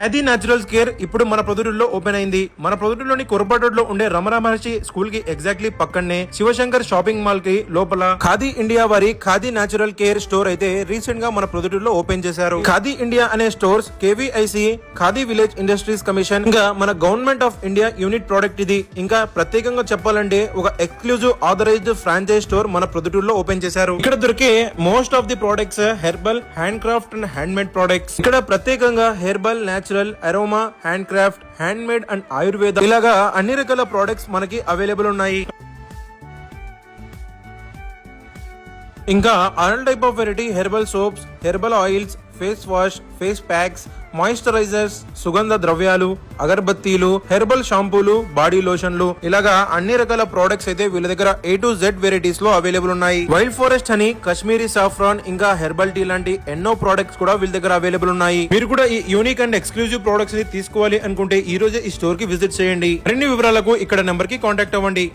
అది naturals care ఇప్పుడు మన ప్రొద్దుటూరులో ఓపెన్ అయింది. మన ప్రొద్దుటూరులోని కొరపాటు రోడ్ లో ఉండే రమణ మహర్షి స్కూల్ కి ఎగ్జాక్ట్లీ పక్కనే శివశంకర్ షాపింగ్ మాల్ కి లోపల ఖాదీ ఇండియా వారి ఖాదీ న్యాచురల్ కేర్ స్టోర్ అయితే రీసెంట్ గా మన ప్రొద్దుటూరులో ఓపెన్ చేశారు. ఖాదీ ఇండియా అనే stores KVIC khadi village industries commission ఇంకా మన government of India unit product ఇది. ఇంకా ప్రత్యేకంగా చెప్పాలంటే ఒక ఎక్స్క్లూజివ్ ఆథరైజ్డ్ ఫ్రాంచైజ్ స్టోర్ మన ప్రొద్దుటూరులో ఓపెన్ చేశారు. ఇక్కడ దొరికే most of the products herbal, hand craft and hand made products. ఇక్కడ ప్రత్యేకంగా herbal, natural, aroma, hand craft, hand made and Ayurveda ఇలాగా అన్ని రకాల ప్రొడక్ట్స్ మనకి అవైలబుల్ ఉన్నాయి. ఇంకా all type of variety herbal soaps, herbal oils, face wash, face packs, moisturisers, సుగంధ ద్రవ్యాలు, అగరబత్తీలు, హెర్బల్ షాంపూలు, బాడీ లోషన్లు ఇలాగా అన్ని రకాల ప్రొడక్ట్స్ అయితే వీళ్ళ దగ్గర A to Z వెరైటీస్ లో అవైలబుల్ ఉన్నాయి. Wild forest honey, Kashmiri saffron ఇంకా హెర్బల్ టీ లాంటి ఎన్నో ప్రొడక్ట్స్ కూడా వీళ్ళ దగ్గర అవైలబుల్ ఉన్నాయి. మీరు కూడా ఈ యూనిక్ అండ్ ఎక్స్క్లూజివ్ ప్రొడక్ట్స్ ని తీసుకోవాలి అనుకుంటే ఈ రోజే ఈ స్టోర్ కి విజిట్ చేయండి. మరిన్ని వివరాలకు ఇక్కడ నెంబర్ కి కాంటాక్ట్ అవ్వండి.